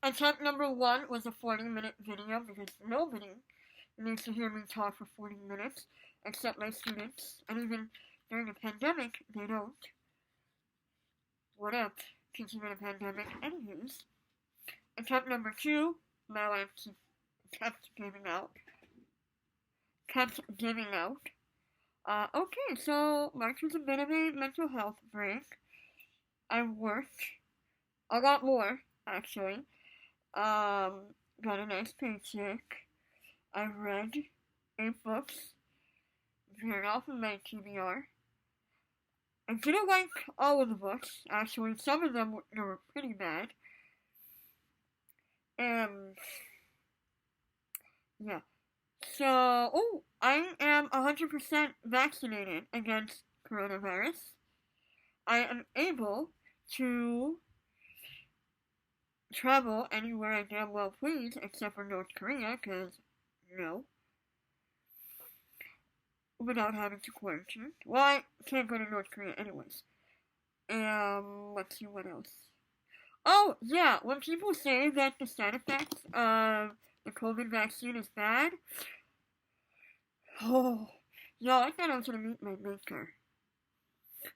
Attempt number one was a 40-minute video because nobody needs to hear me talk for 40 minutes except my students. And even during a pandemic, they don't. What up? Teaching in a pandemic. Anyways. Attempt number two, my life kept giving out. Okay, so March was a bit of a mental health break. I worked a lot more, actually. Got a nice paycheck. I read 8 books, veered off of my TBR. I didn't like all of the books, actually. Some of them were pretty bad. And, yeah. So, I am 100% vaccinated against coronavirus. I am able to travel anywhere I damn well please, except for North Korea, because, no. Without having to quarantine. Well, I can't go to North Korea anyways. Let's see what else. Oh, yeah, when people say that the side effects of the COVID vaccine is bad, y'all, I thought I was gonna meet my maker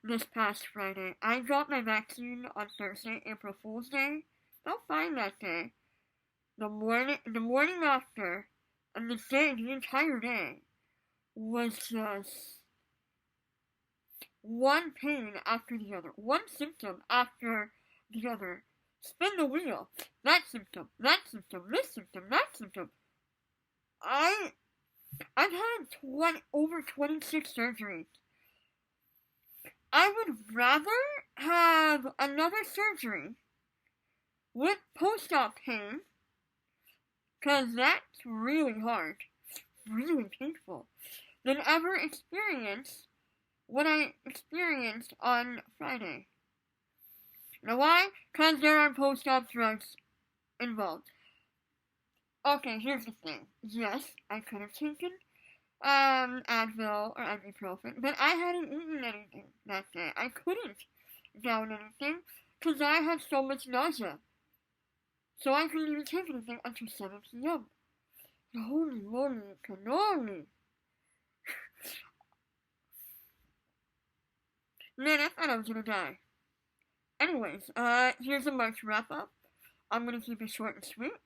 this past Friday. I got my vaccine on Thursday, April Fool's Day. Felt fine that day. The morning after, and the entire day, was just one pain after the other, one symptom after the other. Spin the wheel. That symptom, this symptom, that symptom. I've had over 26 surgeries. I would rather have another surgery with post-op pain, because that's really hard, really painful, than ever experience what I experienced on Friday. You know why? Because there are post-op drugs involved. Okay, here's the thing. Yes, I could have taken Advil or ibuprofen, but I hadn't eaten anything that day. I couldn't down anything because I had so much nausea. So I couldn't even take anything until 7 p.m. Holy moly, cannoli. Man, I thought I was gonna die. Anyways, here's a March wrap-up. I'm gonna keep it short and sweet,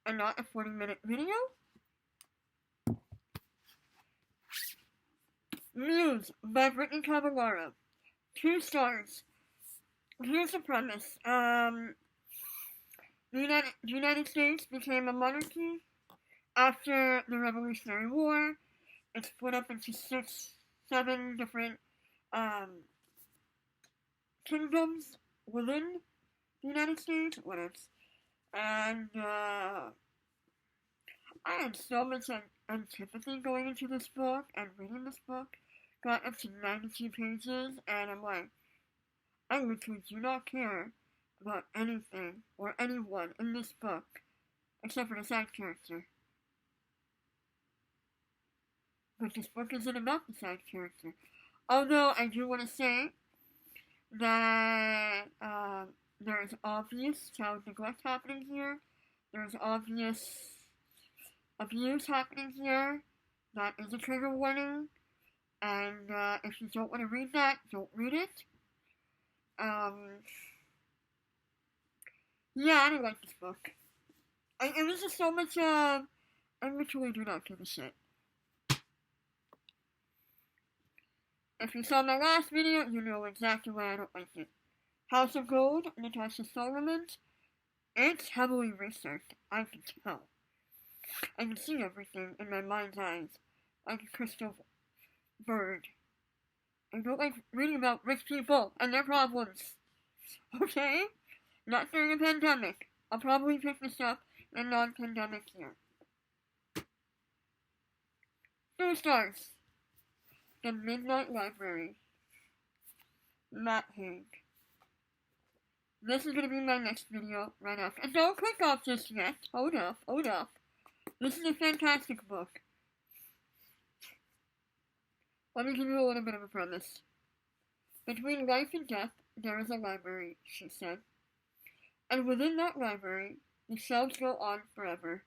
and not a 40-minute video. Muse by Brittany Cavallaro. 2 stars. Here's the premise. The United States became a monarchy after the Revolutionary War. It's split up into 7 different kingdoms within the United States. What else? And I had so much antipathy going into this book and reading this book. Got up to 92 pages, and I'm like, I literally do not care about anything or anyone in this book except for the side character. But this book isn't about the side character. Although I do want to say that there is obvious child neglect happening here. There's obvious abuse happening here. That is a trigger warning. And if you don't want to read that, don't read it. Yeah, I didn't like this book. It was just so much, I literally do not give a shit. If you saw my last video, you know exactly why I don't like it. House of Gold, Natasha Solomon. It's heavily researched, I can tell. I can see everything in my mind's eyes, like a crystal bird. I don't like reading about rich people and their problems. Okay? Not during a pandemic. I'll probably pick this up in a non-pandemic year. 2 stars. The Midnight Library. Matt Haig. This is gonna be my next video right after. And don't click off just yet. Hold up. This is a fantastic book. Let me give you a little bit of a premise. Between life and death, there is a library, she said. And within that library, The shelves go on forever.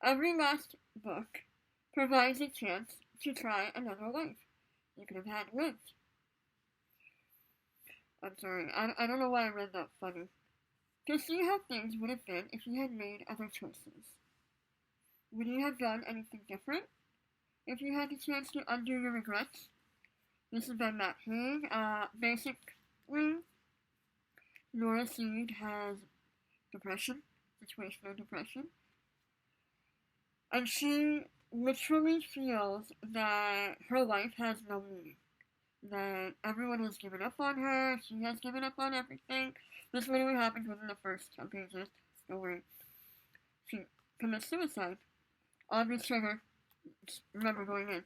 Every last book provides a chance to try another life you could have had lived. I'm sorry, I don't know why I read that funny. To see how things would have been if you had made other choices. Would you have done anything different if you had the chance to undo your regrets? This is by Matt Haig. Basically, Nora Seed has depression, situational depression, and she literally feels that her life has no meaning. That everyone has given up on her, she has given up on everything. This literally happens within the first 10 pages. Don't worry. She commits suicide. Obvious trigger. Remember going in.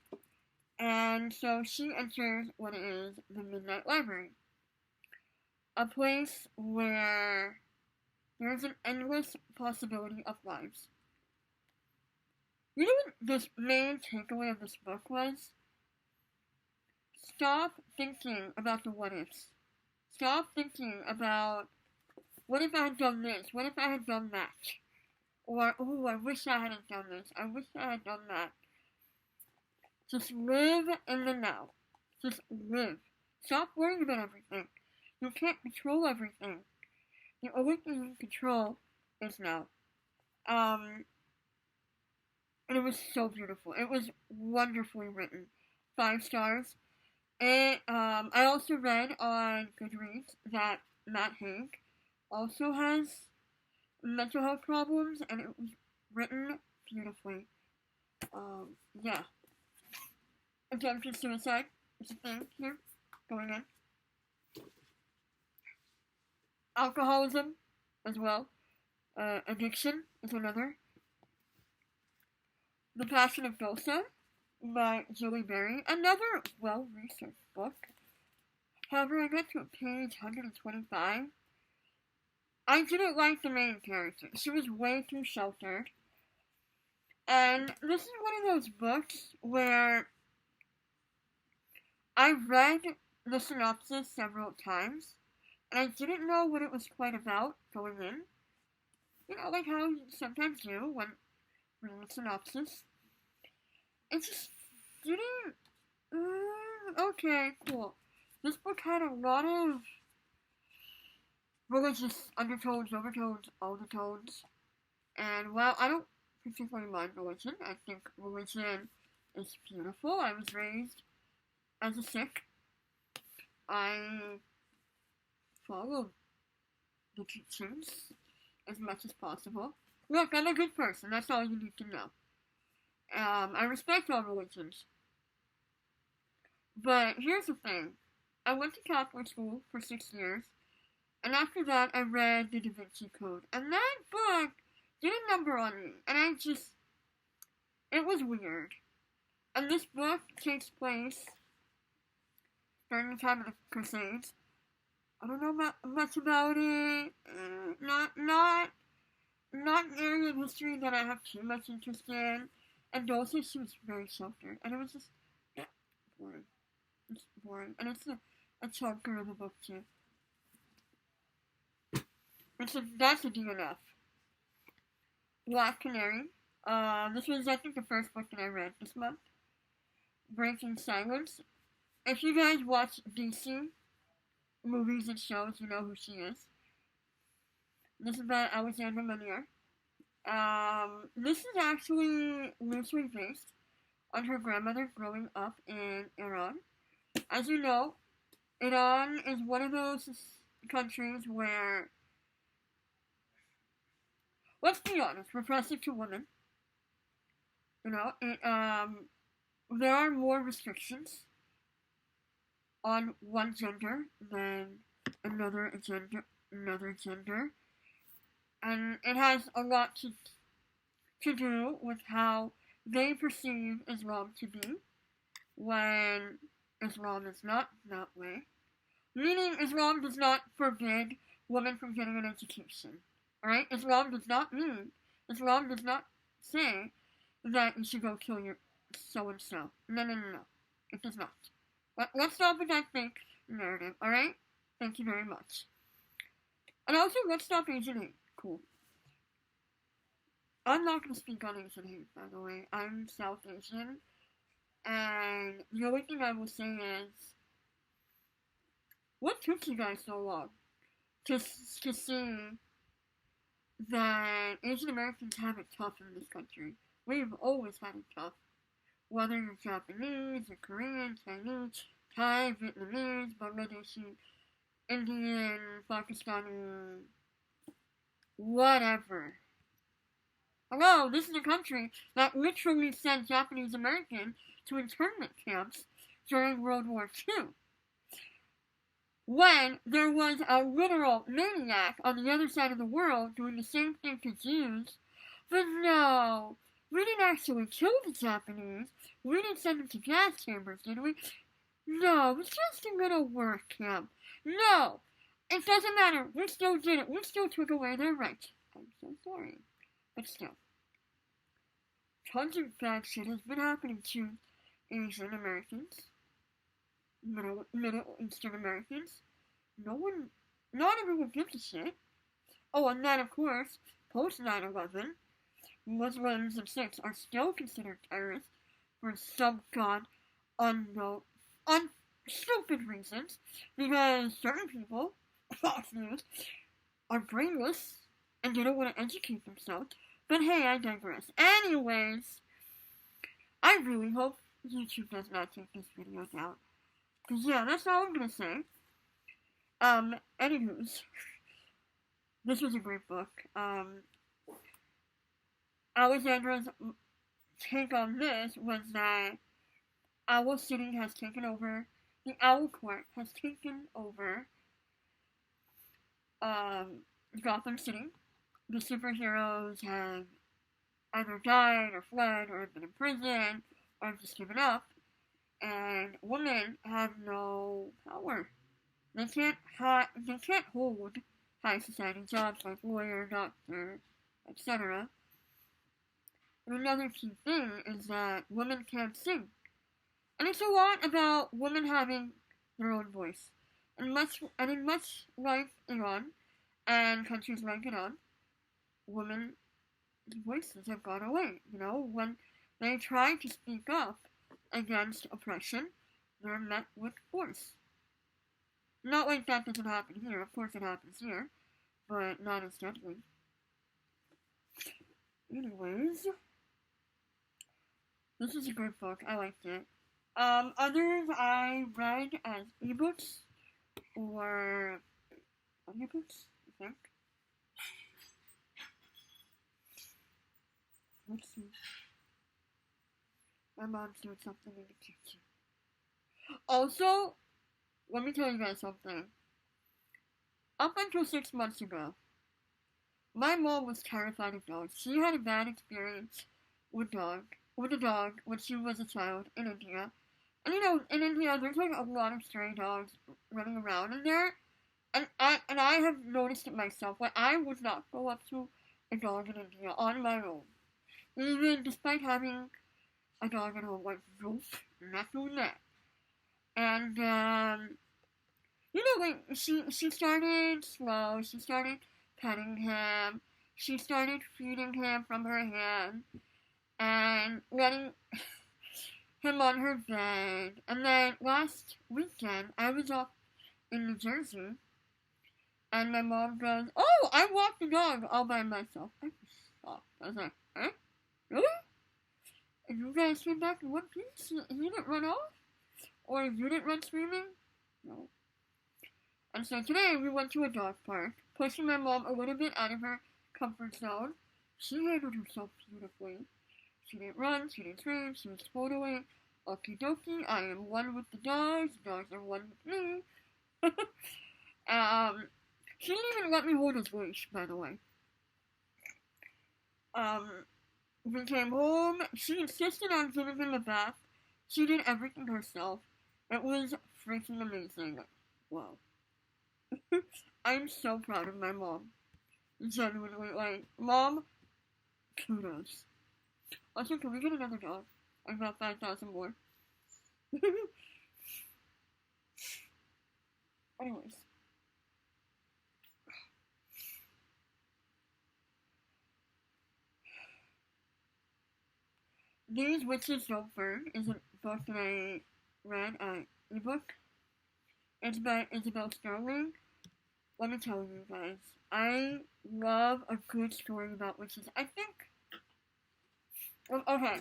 And so she enters what is the Midnight Library. A place where there is an endless possibility of lives. You know what this main takeaway of this book was? Stop thinking about the what ifs. Stop thinking about, what if I had done this? What if I had done that? Or, oh, I wish I hadn't done this. I wish I had done that. Just live in the now. Just live. Stop worrying about everything. You can't control everything. The only thing you can control is now. And it was so beautiful. It was wonderfully written. 5 stars. I also read on Goodreads that Matt Haig also has mental health problems, and it was written beautifully. Yeah. Attempted suicide is a thing here, going in. Alcoholism, as well. Addiction is another. The Passion of Dulce by Julie Berry, another well-researched book. However, I got to page 125. I didn't like the main character. She was way too sheltered. And this is one of those books where I read the synopsis several times, and I didn't know what it was quite about going in. You know, like how you sometimes do when reading a synopsis. It just didn't... okay, cool. This book had a lot of religious undertones, overtones, undertones. And while I don't particularly mind religion, I think religion is beautiful. I was raised as a Sikh. I followed the teachings as much as possible. Look, I'm a good person. That's all you need to know. I respect all religions. But here's the thing. I went to Catholic school for 6 years, and after that I read the Da Vinci Code. And that book did a number on me, and it was weird. And this book takes place during the time of the Crusades. I don't know much about it. Not an area of history that I have too much interest in. And also, she was very sheltered, and it was just boring. It's boring, and it's a chunker of a book too. And so that's a DNF. Black Canary. This was, I think, the first book that I read this month. Breaking Silence. If you guys watch DC movies and shows, you know who she is. This is by Alexandra Manier. This is actually loosely based on her grandmother growing up in Iran. As you know, Iran is one of those countries where, let's be honest, repressive to women. You know, there are more restrictions on one gender than another gender. And it has a lot to do with how they perceive Islam to be, when Islam is not that way. Meaning, Islam does not forbid women from getting an education. Alright? Islam does not say that you should go kill your so-and-so. No. It does not. But let's stop with that fake narrative, alright? Thank you very much. And also, let's stop Asian hate. Cool. I'm not going to speak on Asian hate, by the way. I'm South Asian, and the only thing I will say is, what took you guys so long to see that Asian Americans have it tough in this country? We've always had it tough. Whether you're Japanese, or Korean, Chinese, Thai, Vietnamese, Bangladeshi, Indian, Pakistani, whatever. Hello, this is a country that literally sent Japanese Americans to internment camps during World War II. When there was a literal maniac on the other side of the world doing the same thing to Jews. But no, we didn't actually kill the Japanese. We didn't send them to gas chambers, did we? No, it was just a little work camp. No, it doesn't matter. We still did it. We still took away their rights. I'm so sorry. But still, tons of bad shit has been happening to Asian Americans, Middle Eastern Americans. Not everyone gives a shit. Oh, and then, of course, post 9/11, Muslims and Sikhs are still considered terrorists for some unknown, stupid reasons, because certain people, Fox News, are brainless and they don't want to educate themselves. But hey, I digress. Anyways, I really hope YouTube does not take this video down. Cause yeah, that's all I'm gonna say. Anywho's, this was a great book. Alexandra's take on this was that Owl City has taken over, the Owl Court has taken over, Gotham City. The superheroes have either died or fled or been in prison or just given up, and women have no power. They can't hold high society jobs like lawyer, doctor, etc. And another key thing is that women can't sing. And it's a lot about women having their own voice. And in much like Iran and countries like Iran, women's voices have gone away. You know, when they try to speak up against oppression, they're met with force. Not like that doesn't happen here. Of course it happens here, but not as deadly. Anyways, this is a great book. I liked it. Others I read as ebooks or audiobooks, I think. Let's see. My mom's doing something in the kitchen. Also, let me tell you guys something. Up until 6 months ago, my mom was terrified of dogs. She had a bad experience with a dog when she was a child in India. And you know, in India, there's like a lot of stray dogs running around in there. And I have noticed it myself. Like, I would not go up to a dog in India on my own. Even despite having a dog at home, like, nope, not doing that. And, you know, like, she started slow, she started petting him, she started feeding him from her hand, and letting him on her bed. And then last weekend, I was up in New Jersey, and my mom goes, "Oh, I walked the dog all by myself." I was shocked. I was like, "Huh? Really? And you guys came back in one piece? You didn't run off? Or you didn't run screaming?" No. And so today we went to a dog park, pushing my mom a little bit out of her comfort zone. She handled herself beautifully. She didn't run, she didn't scream, she was totally okie dokie. I am one with the dogs are one with me. She didn't even let me hold his leash, by the way. We came home, she insisted on giving him a bath. She did everything herself. It was freaking amazing. Wow. I'm so proud of my mom. Genuinely, like, Mom, kudos. Also, can we get another dog? I've got 5,000 more. Anyways. These Witches Don't Burn is a book that I read, ebook. It's by Isabel Sterling. Let me tell you guys, I love a good story about witches. I think, okay,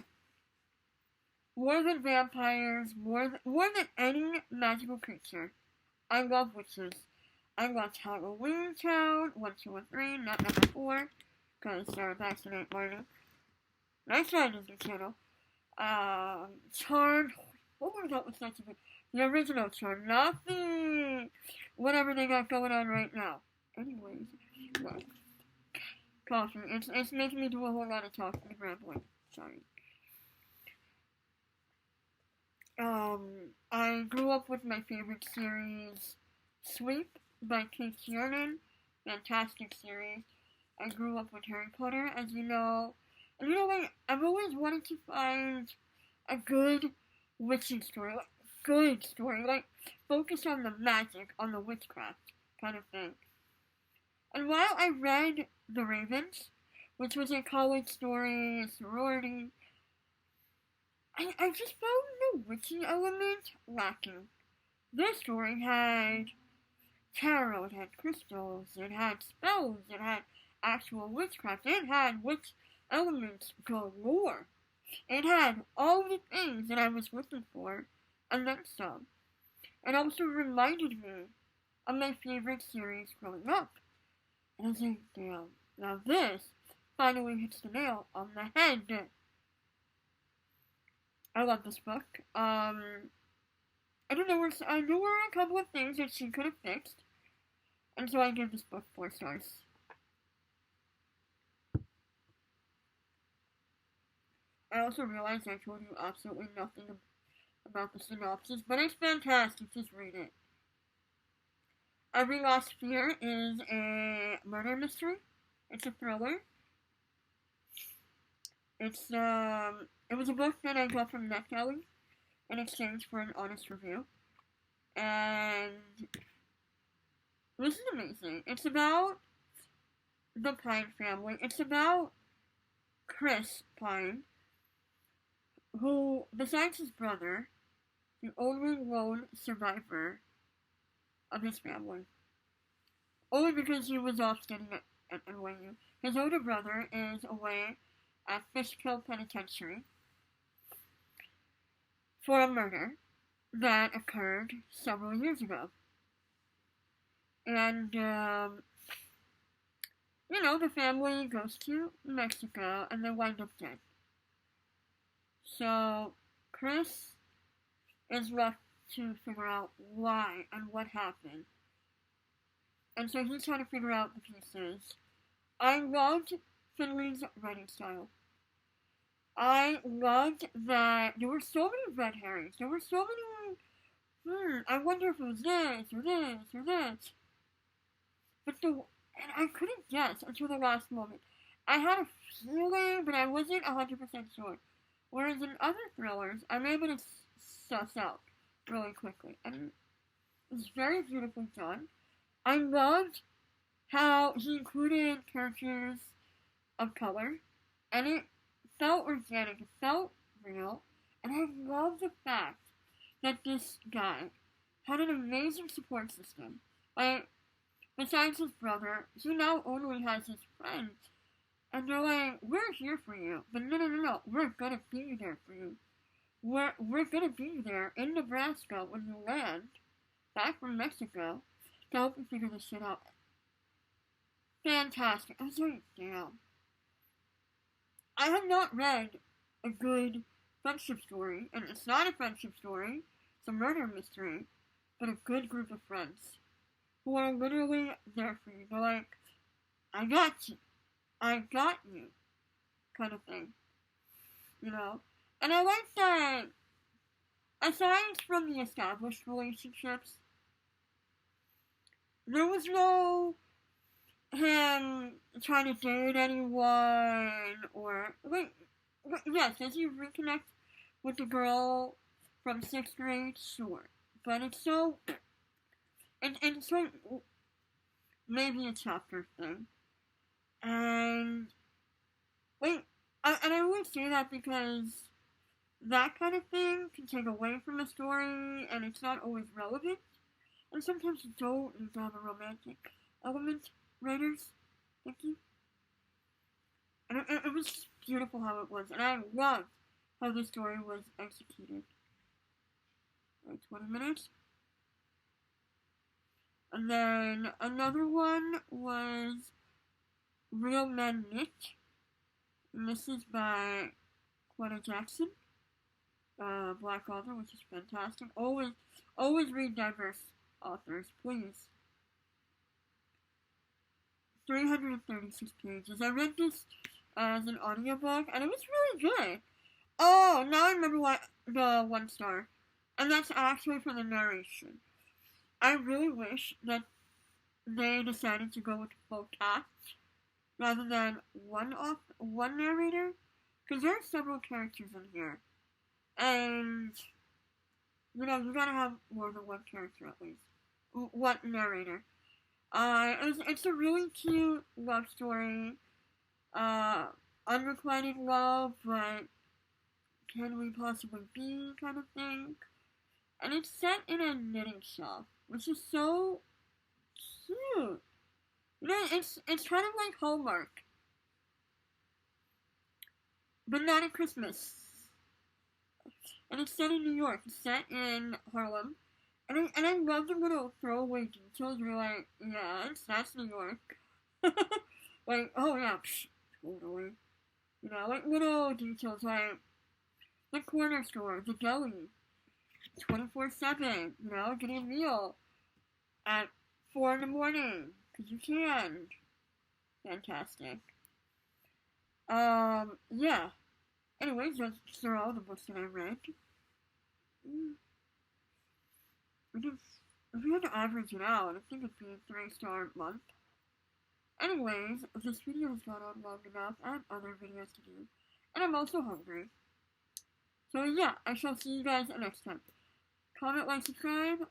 more than vampires, more than any magical creature, I love witches. I watch Halloween Town, 1, 2, and 3, not number 4, because Sarah Paxton ain't learning. Nice try, Disney Channel. Charmed. Oh my god, what's that? The original Charmed, not the whatever they got going on right now. Anyways, well, coffee. It's making me do a whole lot of talking and rambling. Sorry. I grew up with my favorite series, Sweep by Kate Kiernan. Fantastic series. I grew up with Harry Potter, as you know. And you know what? I've always wanted to find a good witching story. Like, good story. Like, focus on the magic, on the witchcraft kind of thing. And while I read The Ravens, which was a college story, a sorority, I just found the witching element lacking. This story had tarot, it had crystals, it had spells, it had actual witchcraft, it had witch elements galore. It had all the things that I was looking for, and then some. It also reminded me of my favorite series growing up. And I was like, damn, now this finally hits the nail on the head. I love this book. I don't know, I knew there were a couple of things that she could have fixed, and so I gave this book 4 stars. I also realized I told you absolutely nothing about the synopsis, but it's fantastic, just read it. Every Last Fear is a murder mystery. It's a thriller. It was a book that I got from NetGalley in exchange for an honest review. And this is amazing. It's about the Pine family. It's about Chris Pine, who, besides his brother, the only lone survivor of his family. Only because he was off studying at NYU. His older brother is away at Fishkill Penitentiary for a murder that occurred several years ago. And, the family goes to Mexico and they wind up dead. So, Chris is left to figure out why and what happened. And so he's trying to figure out the pieces. I loved Finley's writing style. I loved that there were so many red herrings. There were so many, I wonder if it was this, or this, or this. And I couldn't guess until the last moment. I had a feeling, but I wasn't 100% sure. Whereas in other thrillers, I'm able to suss out really quickly. And it's very beautifully done. I loved how he included characters of color, and it felt organic, it felt real, and I love the fact that this guy had an amazing support system. Like, besides his brother, he now only has his friends, and they're like, we're here for you, but no, we're gonna be there for you. We're gonna be there in Nebraska when you land, back from Mexico, to help you figure this shit out. Fantastic. I was like, damn. I have not read a good friendship story, and it's not a friendship story, it's a murder mystery, but a good group of friends who are literally there for you. They're like, I got you, kind of thing, And I like that, aside from the established relationships, there was no him trying to date anyone, or, yes, does he reconnect with the girl from 6th grade? Sure. But it's so, it's so, maybe a chapter thing. And I always say that because that kind of thing can take away from the story, and it's not always relevant. And sometimes you don't need to have a romantic element, writers. Thank you. And it was beautiful how it was, and I loved how the story was executed. Like 20 minutes. And then another one was Real Men Knit. And this is by Quetta Jackson, black author, which is fantastic. Always read diverse authors, please. 336 pages. I read this as an audiobook, and it was really good. Oh, now I remember why the 1 star. And that's actually for the narration. I really wish that they decided to go with full cast rather than one narrator, because there are several characters in here, and you gotta have more than one character at least, one narrator. It's a really cute love story, unrequited love, but can we possibly be kind of thing, and it's set in a knitting shop, which is so cute. It's kind of like Hallmark, but not at Christmas. And it's set in New York. It's set in Harlem. And I love the little throwaway details. You're like, yeah, that's New York. Like, oh yeah, totally. Like little details like the corner store, the deli, 24/7. Getting a meal at 4 in the morning because you can. Fantastic. Yeah. Anyways, those are all the books that I read. If we had to average it out, I think it'd be a 3-star month. Anyways, this video has gone on long enough. I have other videos to do. And I'm also hungry. So yeah, I shall see you guys next time. Comment, like, subscribe.